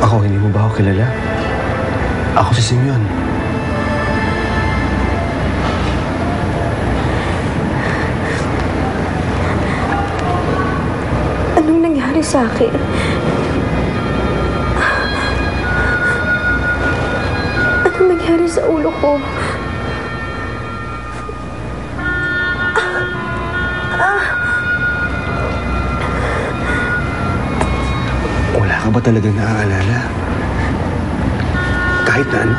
Ako, hindi mo ba ako kilala? Ako si Simeon. Anong nangyari sa akin? Anong nangyari sa ulo ko? Wala ka ba talagang naaalala? Kahit na ano?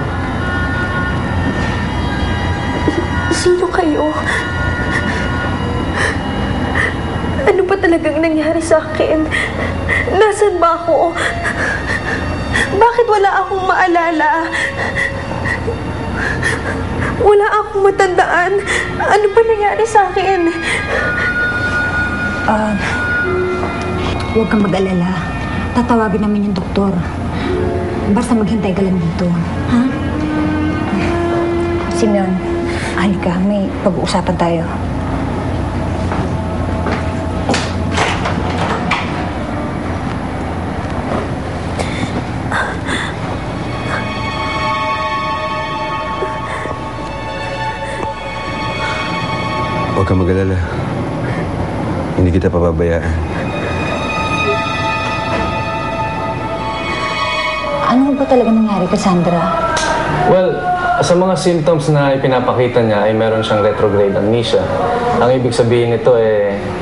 Sino kayo? Ano ba talagang nangyari sa akin? Nasaan ba ako? Bakit wala akong maalala? Wala akong matandaan. Ano ba nangyari sa akin? Huwag kang mag-alala. Tatawagin namin yung doktor. Basta maghintay ka lang dito. Ha? Simeon, halika. May pag-uusapan tayo. Huwag kang mag-alala. Hindi kita pababayaan. Ano ba talaga nangyari kay Sandra? Well, sa mga symptoms na ipinapakita niya ay meron siyang retrograde amnesia. Ang ibig sabihin nito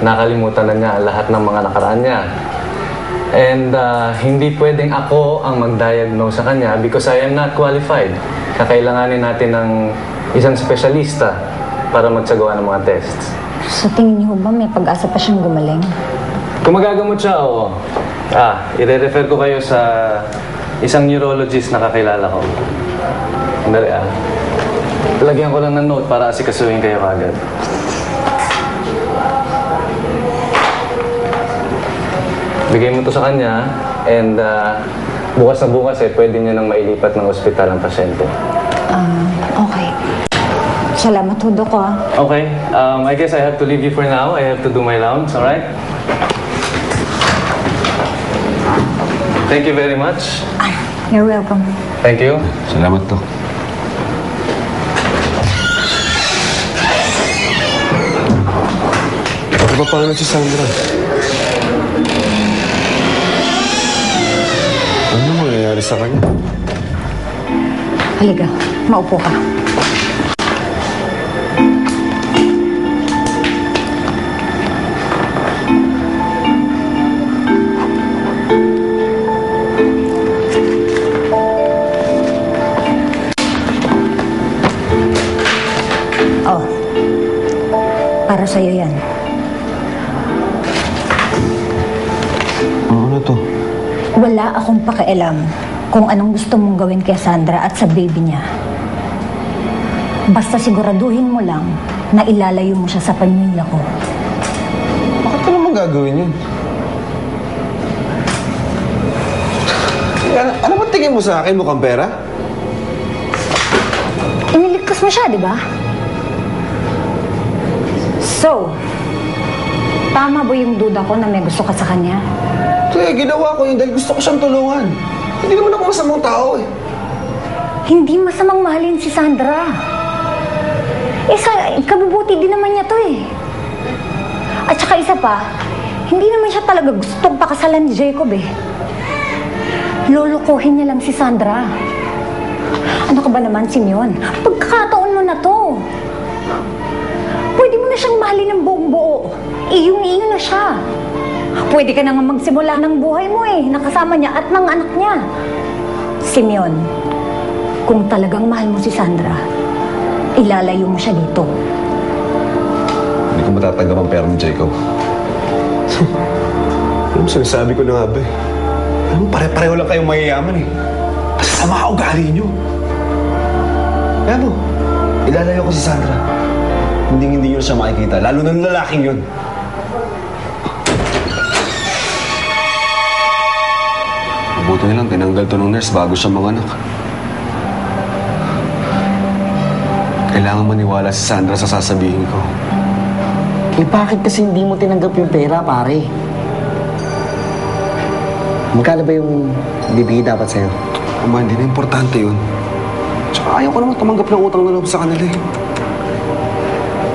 nakalimutan na niya lahat ng mga nakaraan niya. And hindi pwedeng ako ang mag-diagnose sa kanya because I am not qualified. Kakailanganin natin ng isang espesyalista para magsagawa ng mga tests. Sa tingin niyo ba may pag-asa pa siyang gumaling? Kung magagamot siya, oo. I-refer ko kayo sa isang neurologist na kakilala ko. Sandali lagyan ko lang ng note para asikasuhin kayo agad. Bigay mo to sa kanya and bukas na bukas pwede niyo nang mailipat ng ospital ang pasyente. Okay. Salamat ho, Dok. Okay. I guess I have to leave you for now. I have to do my rounds, alright? Thank you very much. You're welcome. Thank you. Salamat to. Ano ba pangalan si Sandra? Ano mangyayari sa kanya? Halika, maupo ka. Para sa'yo yan. Ano to? Wala akong pakialam kung anong gusto mong gawin kay Sandra at sa baby niya. Basta siguraduhin mo lang na ilalayo mo siya sa pamilya ko. Bakit ka naman gagawin yun? Ano ba tingin mo sa akin? Mukhang pera? Iniligtas mo siya, di ba? So, tama ba yung duda ko na may gusto ka sa kanya? Ginawa ko yun dahil gusto ko siyang tulungan. Hindi naman ako masamang tao Hindi masamang mahalin si Sandra. Kabubuti din naman niya to At saka isa pa, hindi naman siya talaga gustong pakasalan ni Jacob Lolokohin niya lang si Sandra. Ano ka ba naman, Simeon? Pagkakataon mo na to. Pwede mo na siyang mahalin ng buong buo. Iyong-iyo na siya. Pwede ka na nga magsimula ng buhay mo nakasama niya at ng anak niya. Simeon, kung talagang mahal mo si Sandra, ilalayo mo siya dito. Hindi ko matatanggap ang pera ni Jacob. Alam mo, sinasabi ko na nga ba Alam mo, pare-pareho lang kayong mayayaman Masasama ugali niyo. Kaya mo, ilalayo ko si Sandra. Hindi nyo siya makikita, lalo na ng lalaking yun. Mabuti nilang tinanggal to ng nurse bago siya manganak. Kailangan maniwala si Sandra sa sasabihin ko. Bakit kasi hindi mo tinanggap yung pera, pare? Magkano ba yung bibigay dapat sa'yo? Ama, hindi na importante yun. Tsaka ayaw ko naman tumanggap ng utang na loob sa kanila eh.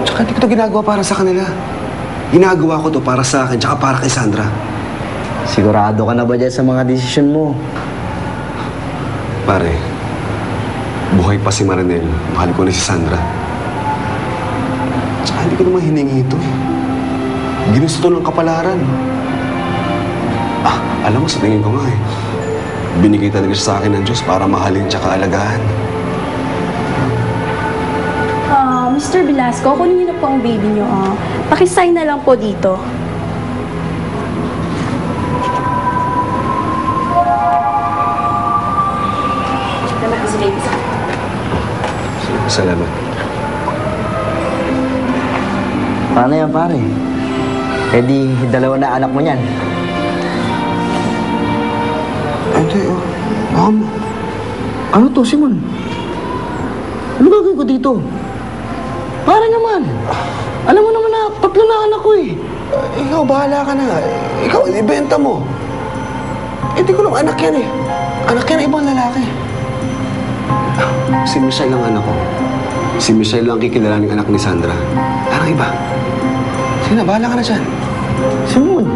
Tsaka hindi ko to ginagawa para sa kanila. Ginagawa ko to para sa akin, tsaka para kay Sandra. Sigurado ka na ba dyan sa mga desisyon mo? Pare, buhay pa si Marinel. Mahal ko na si Sandra. Tsaka hindi ko naman hiningi ito. Ginusto ng kapalaran. Alam mo, sa tingin ko nga eh. Binigay talaga siya sa akin ng Diyos para mahalin tsaka alagaan. Mr. Velasco, kunin niyo na po ang baby niyo. Pakisign na lang po dito. Salamat po si baby. Salamat. Paano yan, pare? Eh di, dalawa na anak mo niyan. Hindi, Ano to, Simon? Ano gagawin ko dito? Pare naman. Alam mo naman na, 3 na anak ko eh. Ikaw, bahala ka na. Ikaw, ibenta mo. Eh, di ko lang anak yan eh. Anak yan ng ibang lalaki. Si Michelle ang anak ko. Si Michelle lang kikilalaning anak ni Sandra. Parang iba. Sige na, bahala ka na dyan. Simon,